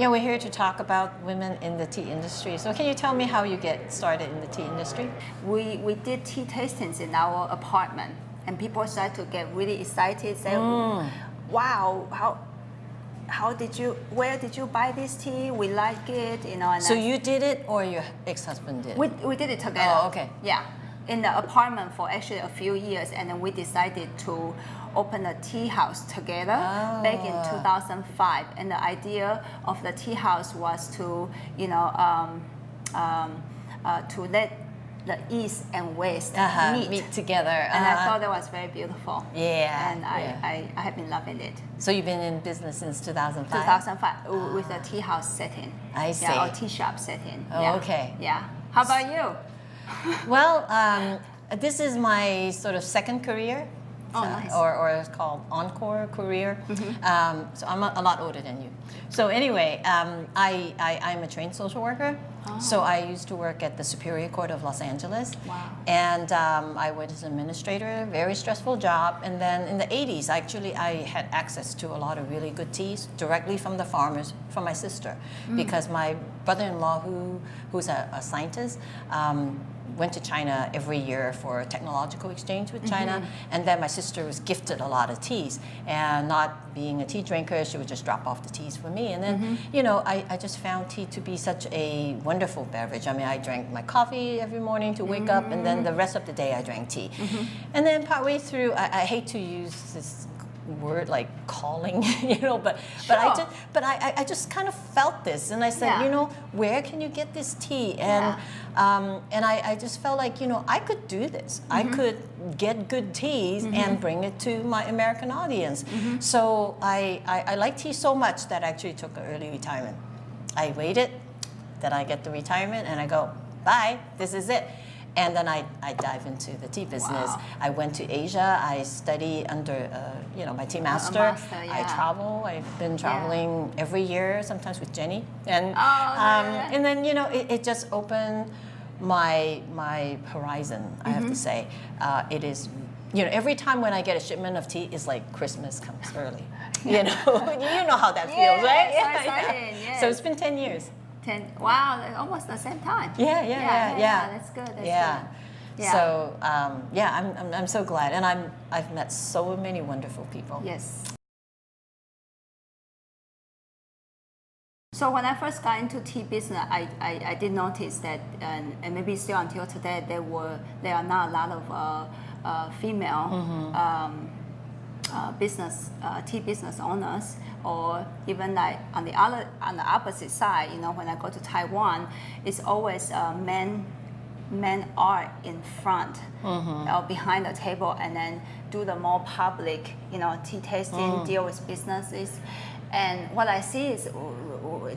Yeah, we're here to talk about women in the tea industry. So can you tell me how you get started in the tea industry? We did tea tastings in our apartment, and people started to get really excited, say, wow, where did you buy this tea? We like it, you know. And So you did it or your ex-husband did it? we did it together. Oh, okay. Yeah, in the apartment for actually a few years, and then we decided to open a tea house together back in 2005. And the idea of the tea house was to, you know, to let the East and West meet together. And I thought that was very beautiful. Yeah. And I have been loving it. So you've been in business since 2005? 2005 with a tea house setting. I see. Yeah, or tea shop setting. Oh, yeah. okay. Yeah. How about you? Well, this is my sort of second career. Oh, nice. Or it's called encore career. So I'm a lot older than you. So anyway, I'm a trained social worker. So I used to work at the Superior Court of Los Angeles. Wow. And I was an administrator, very stressful job. And then in the 80s, actually, I had access to a lot of really good teas directly from the farmers, from my sister. Because my brother-in-law, who's a scientist, went to China every year for a technological exchange with China. And then my sister was gifted a lot of teas. And not being a tea drinker, she would just drop off the teas for me. And then, you know, I just found tea to be such a wonderful beverage. I mean, I drank my coffee every morning to wake up, and then the rest of the day I drank tea. And then partway through, I hate to use this word like calling, you know, but I just kind of felt this, and I said, you know, where can you get this tea? And I just felt like, you know, I could do this. I could get good teas and bring it to my American audience. So I like tea so much that I actually took an early retirement. I waited that I get the retirement, and I go, bye, this is it. And then I dive into the tea business. Wow. I went to Asia. I study under, you know, my tea master. I travel. I've been traveling every year, sometimes with Jenny. And and then, you know, it just opened my horizon. I have to say, it is. You know, every time when I get a shipment of tea, it's like Christmas comes early. You know, you know how that feels, right? Yes. So it's been 10 years. 10. Wow, almost the same time. Yeah. That's good. That's good. Yeah. So I'm so glad, and I've met so many wonderful people. Yes. So when I first got into tea business, I did notice that, and maybe still until today, there are not a lot of female tea business owners. Or even like on the opposite side, you know, when I go to Taiwan, it's always men are in front or behind the table, and then do the more public, you know, tea tasting, deal with businesses. And what I see is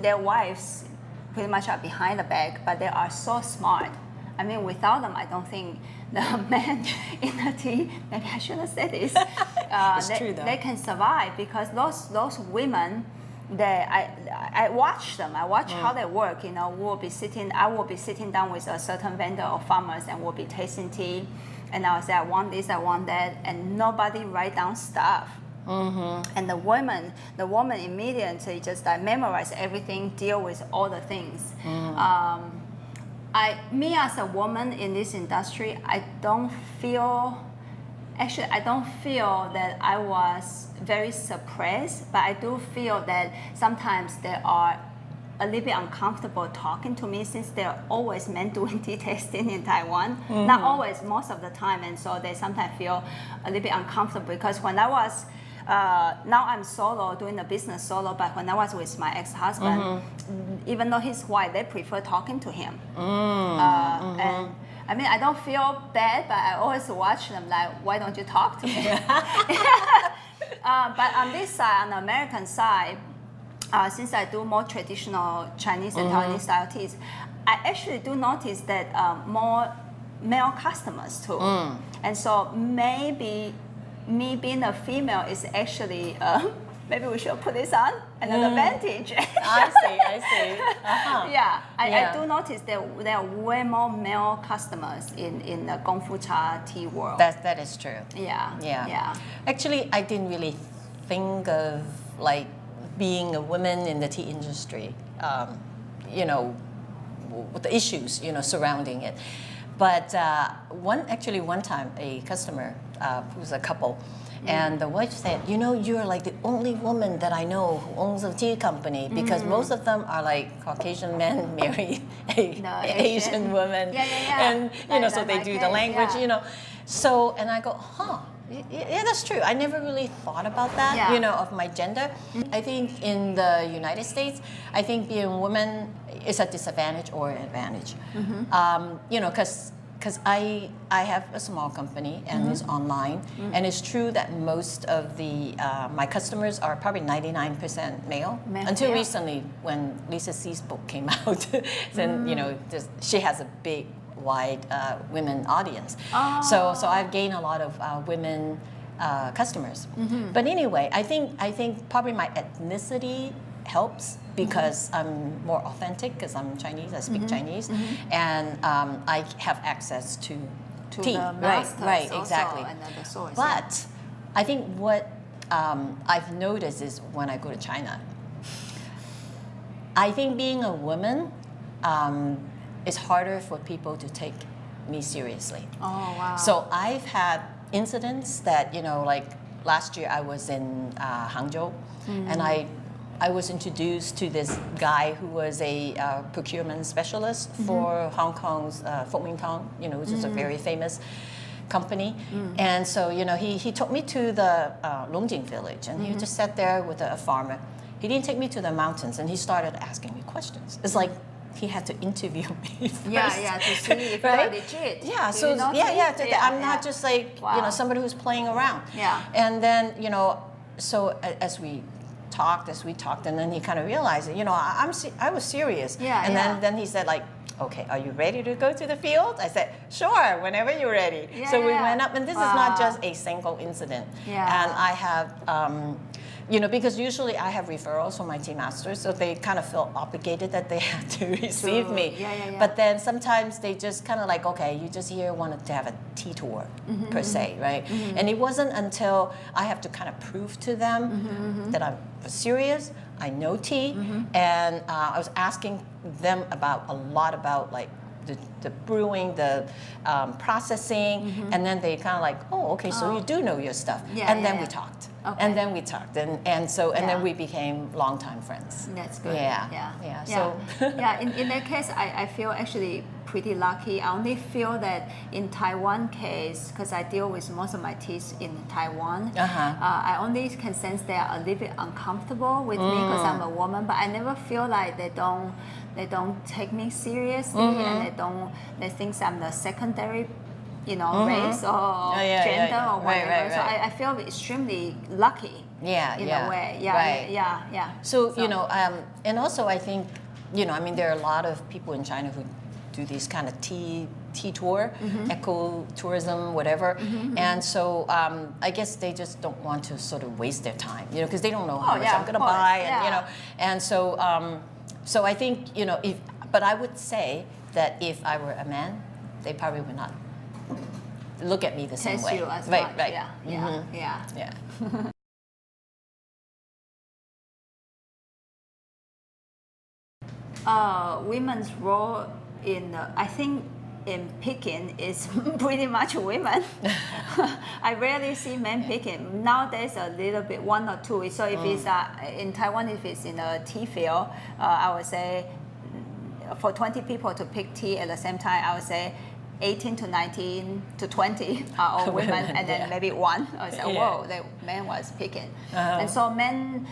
their wives pretty much are behind the back, but they are so smart. I mean, without them, I don't think the men in the tea, maybe I shouldn't say this, they can survive, because those women, I watch them. I watch how they work. You know, I will be sitting down with a certain vendor or farmers, and we'll be tasting tea, and I'll say, I want this, I want that, and nobody write down stuff. And the woman immediately just memorize everything, deal with all the things. Me as a woman in this industry, I don't feel that I was very suppressed, but I do feel that sometimes they are a little bit uncomfortable talking to me, since they're always men doing tea tasting in Taiwan. Not always, most of the time, and so they sometimes feel a little bit uncomfortable, because when I was now I'm solo, doing the business solo, but when I was with my ex-husband, even though he's white, they prefer talking to him. And I mean, I don't feel bad, but I always watch them like, why don't you talk to me? But on this side, on the American side, since I do more traditional Chinese and Taiwanese style teas, I actually do notice that more male customers too. And so maybe me being a female is actually, maybe we should put this on, an advantage. I see. Yeah, I do notice there are way more male customers in the Gong Fu Cha tea world. That is true. Yeah. Actually, I didn't really think of like being a woman in the tea industry, you know, with the issues, you know, surrounding it. But one time, a customer who's a couple, and the wife said, you know, you're like the only woman that I know who owns a tea company, because most of them are like Caucasian men marry Asian woman. And, you know, so they do the language, you know. So, and I go, huh, yeah, that's true. I never really thought about that, you know, of my gender. I think in the United States, I think being a woman is a disadvantage or an advantage. You know, because I have a small company and it's online, and it's true that most of the my customers are probably 99% male. Until recently, when Lisa C's book came out, then you know she has a big, wide women audience. So I've gained a lot of women customers. But anyway, I think probably my ethnicity helps, because I'm more authentic, because I'm Chinese, I speak Chinese, and I have access to tea. Right, exactly. The source, but I think what I've noticed is when I go to China, I think being a woman, it's harder for people to take me seriously. Oh, wow. So I've had incidents that, you know, like last year I was in Hangzhou, and I was introduced to this guy who was a procurement specialist for Hong Kong's Fengmingtang, you know, which is a very famous company. And so, you know, he took me to the Longjing village, and he just sat there with a farmer. He didn't take me to the mountains, and he started asking me questions. It's like he had to interview me first. To see if you're legit. I'm not just like, you know, somebody who's playing around. And then, you know, so as we talked, and then he kind of realized that, you know, I was serious. Then he said, like, okay, are you ready to go to the field? I said, sure, whenever you're ready. So we went up, and this is not just a single incident. And I have, you know, because usually I have referrals from my tea masters, so they kind of feel obligated that they have to receive me. But then sometimes they just kind of like, okay, you just here wanted to have a tea tour, per se, right? And it wasn't until I have to kind of prove to them that I'm serious, I know tea, and I was asking them about a lot about like the brewing, the processing, and then they kind of like, oh, okay, so you do know your stuff. And then we talked. And then we talked, and then we became longtime friends. That's good. So in that case, I feel actually pretty lucky. I only feel that in Taiwan case, because I deal with most of my teas in Taiwan, I only can sense they are a little bit uncomfortable with me because I'm a woman, but I never feel like they don't take me seriously, and they think I'm the secondary, you know, race or gender or whatever. So I feel extremely lucky. In a way. So you know, and also I think, you know, I mean, there are a lot of people in China who do these kind of tea tour, eco tourism, whatever, and so I guess they just don't want to sort of waste their time, you know, because they don't know how much I'm gonna buy, and you know, and so so I think, you know, but I would say that if I were a man, they probably would not look at me the same way. You as right, much. Yeah. Women's role in, I think, in picking is pretty much women. I rarely see men picking. Nowadays, a little bit, one or two. So if it's in Taiwan, if it's in a tea field, I would say for 20 people to pick tea at the same time, I would say 18 to 19 to 20 are all women, and then maybe one. I say, whoa, the man was picking. And so men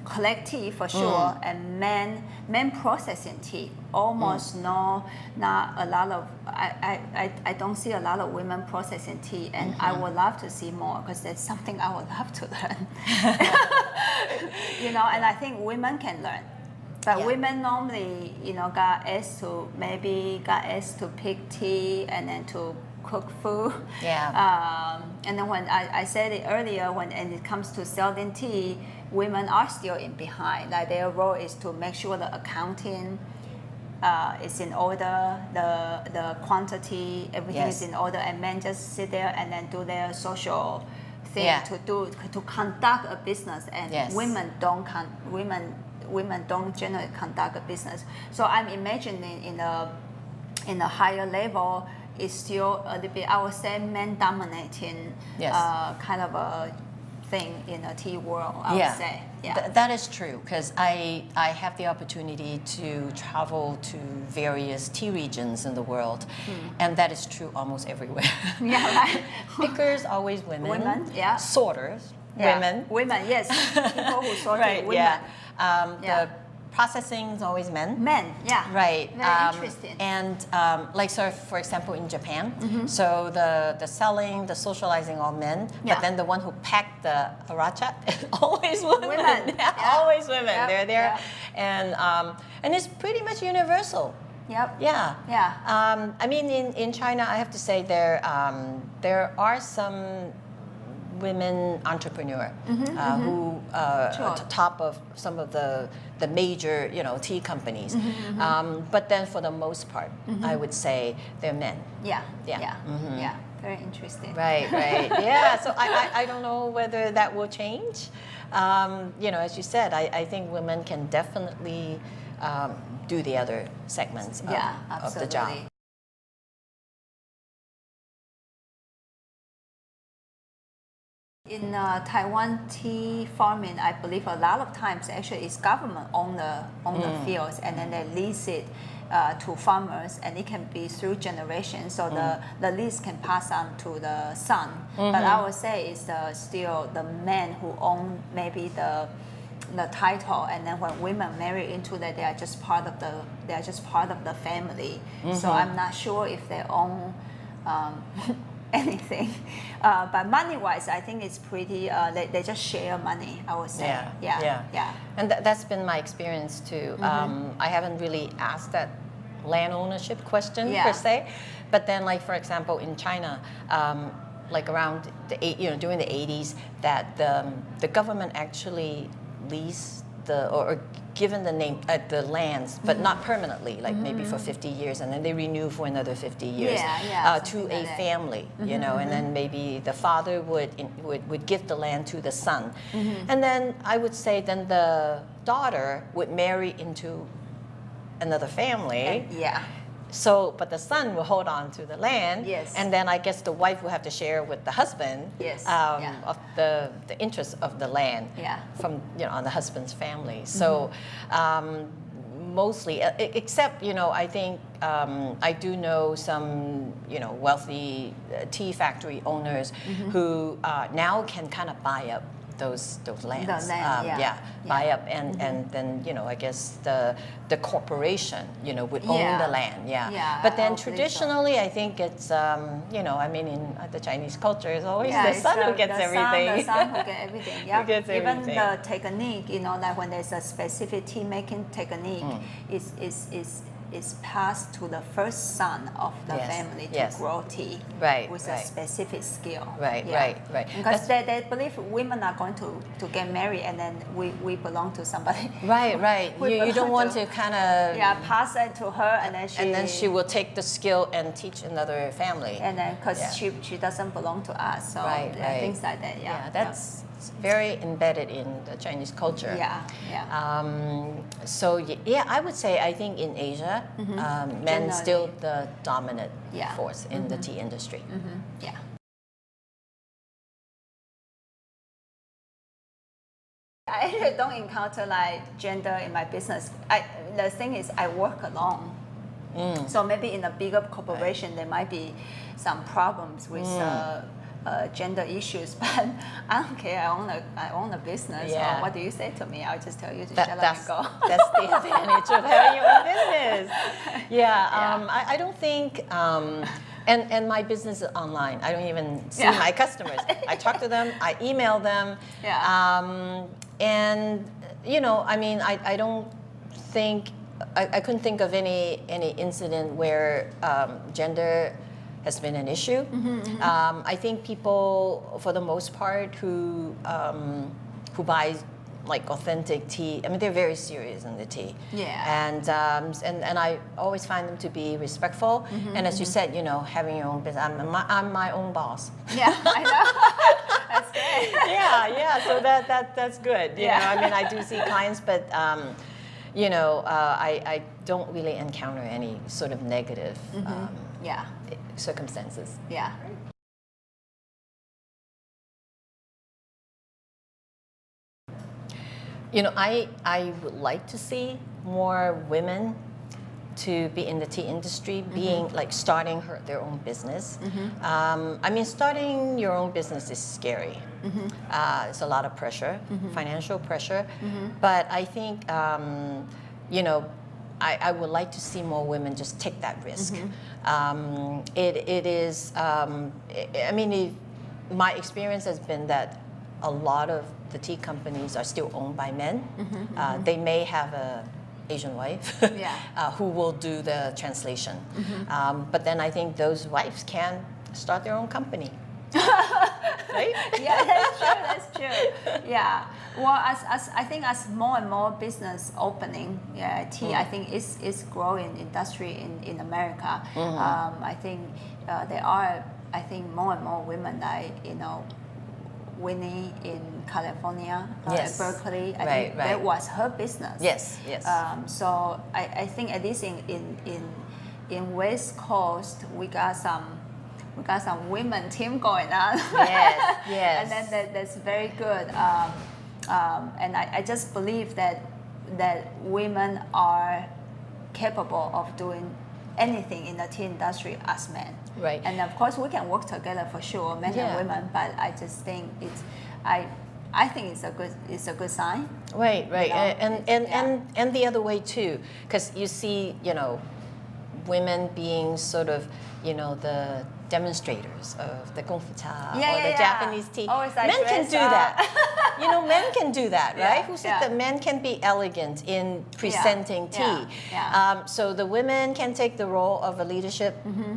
collect tea for sure, and men processing tea almost not a lot of. I don't see a lot of women processing tea, and I would love to see more because that's something I would love to learn. You know, and I think women can learn. But women normally, you know, got asked to pick tea and then to cook food. And then when I said it earlier, when it comes to selling tea, women are still in behind. Like their role is to make sure the accounting is in order, the quantity, everything is in order, and men just sit there and then do their social thing Yeah. to conduct a business, and Yes. women don't generally conduct a business. So I'm imagining in a higher level, it's still a little bit, I would say, man dominating Yes. kind of a thing in a tea world. I Yeah. would say, yeah. That is true, because I have the opportunity to travel to various tea regions in the world, and that is true almost everywhere. Yeah, right. Pickers, always women. Women, yeah. Sorters, Yeah. women. Women, yes. People who sort Right, it, women. yeah. Yeah. The processing is always men. Men, yeah. Right. Very interesting. And like, so for example, in Japan, so the selling, the socializing, all men, Yeah. but then the one who packed the haracha, always women. Women, Yeah, yeah. always women. Yep, They're there, yeah. and it's pretty much universal. Yep. Yeah. Yeah. I mean, in China, I have to say there are some women entrepreneur who Sure. top of some of the major tea companies, but then for the most part, I would say they're men. Yeah. Yeah. Yeah. Yeah. Very interesting. Right. Yeah. So I don't know whether that will change. As you said, I think women can definitely do the other segments Yeah, of the absolutely. job. In Taiwan tea farming, I believe a lot of times actually it's government own the fields, and then they lease it to farmers, and it can be through generations. So the lease can pass on to the son. But I would say it's still the men who own maybe the title, and then when women marry into that, they are just part of the family. So I'm not sure if they own anything, but money-wise, I think it's pretty. They just share money, I would say. Yeah. And that's been my experience too. I haven't really asked that land ownership question per se, but then, like for example, in China, like around during the 80s, that the government actually leased or given the name the lands, but not permanently, like maybe for 50 years, and then they renew for another 50 years to a family, and then maybe the father would give the land to the son, and then I would say then the daughter would marry into another family. So, but the son will hold on to the land, and then I guess the wife will have to share with the husband of the interest of the land from on the husband's family. So, mostly, except I think I do know some wealthy tea factory owners who now can kind of buy up those lands, buy up, and then I guess the corporation would own the land, but then traditionally I think it's I mean in the Chinese culture it's always the son who gets everything. The son who gets everything. Yeah, even everything. the technique, like when there's a specific tea making technique, is passed to the first son of the family to grow tea with a specific skill. Right. Because they believe women are going to get married, and then we belong to somebody. Right. You don't want to kind of pass it to her, and then she will take the skill and teach another family. And then because she doesn't belong to us, so things like that. Yeah, that's very embedded in the Chinese culture. So I would say I think in Asia, men still the dominant force in the tea industry. I actually don't encounter like gender in my business. The thing is, I work alone. So maybe in a bigger corporation, there might be some problems with gender issues, but I don't care. I own a business. So what do you say to me? I'll just tell you to shut up and go. That's the advantage of having your own business. I don't think. And my business is online. I don't even see my customers. I talk to them. I email them. And I mean, I don't think I couldn't think of any incident where gender has been an issue. I think people, for the most part, who buy like authentic tea, I mean, they're very serious in the tea. And I always find them to be respectful. And as you said, having your own business, I'm my own boss. I know. That's great. Yeah. So that's good. You know, I mean, I do see clients, but you know, I don't really encounter any sort of negative circumstances. Yeah. You know, I would like to see more women to be in the tea industry, being like starting their own business. I mean, starting your own business is scary. It's a lot of pressure, financial pressure. But I think, you know, I would like to see more women just take that risk. It is, I mean, my experience has been that a lot of the tea companies are still owned by men. They may have a Asian wife who will do the translation. But then I think those wives can start their own company. Right? Yeah, that's true. Yeah. Well, as I think as more and more business opening, tea I think is growing industry in America. I think there are more and more women that, you know, Winnie in California, at Berkeley. I think that was her business. Yes. So I think at least in West Coast we got some women team going on. Yes. And that's very good. And I just believe that women are capable of doing anything in the tea industry as men. Right. And of course we can work together for sure, men and women. But I just think I think it's a good sign. Right. You know? And the other way too, because you see, you know, women being sort of, you know, the demonstrators of the Kung Fu Cha or the Japanese tea. Always like men can do that. You know, men can do that, right? Who said that men can be elegant in presenting tea? So the women can take the role of a leadership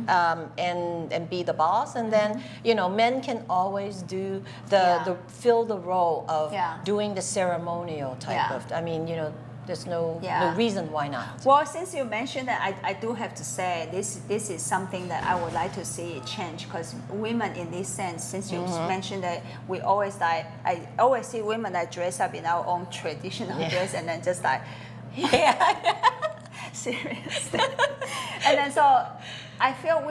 and be the boss, and then you know, men can always do the fill the role of doing the ceremonial type of. I mean, you know, there's no reason why not. Well, since you mentioned that, I do have to say this is something that I would like to see change, because women in this sense, since you mentioned that we always I always see women that dress up in our own traditional dress and then just like seriously. And then so I feel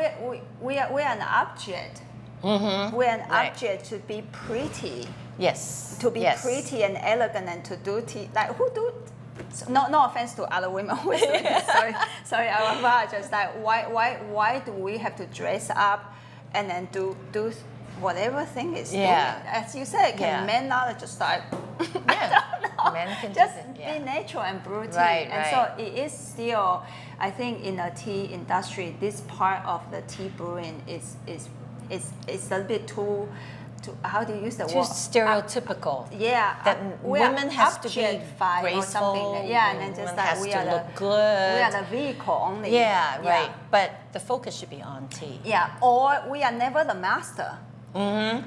we are an object. We're an object to be pretty. Yes. To be pretty and elegant and to do tea. Like who do? No offense to other women who is doing this. Sorry, I apologize. Like why do we have to dress up and then do whatever thing is doing? As you said, can men not just like I don't know, men can just be natural and brew tea. And so it is still, I think in the tea industry, this part of the tea brewing is a little bit too. How do you use the word? Too stereotypical. That women has to be graceful. Or something. And then just like we are look good. We are the vehicle only. Right. But the focus should be on tea. Or we are never the master. Right.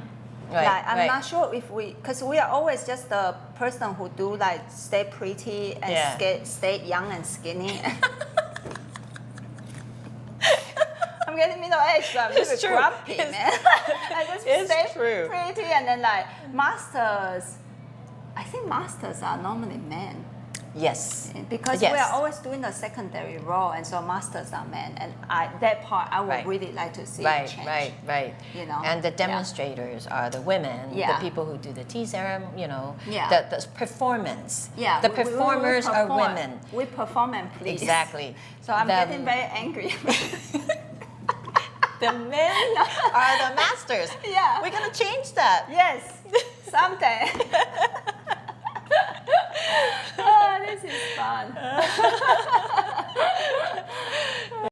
Like, I'm not sure if because we are always just the person who do like stay pretty and stay young and skinny. I'm getting middle aged, so I'm just grumpy, man. I just stay pretty, and then like masters. I think masters are normally men. Yes. Because we are always doing the secondary role, and so masters are men, and that part I would really like to see change. Right. You know. And the demonstrators are the women, the people who do the tea ceremony. You know, the performance. The performers are women. We perform and please. Exactly. So I'm getting very angry. The men are the masters. We're gonna change that. Yes, someday. Oh, this is fun.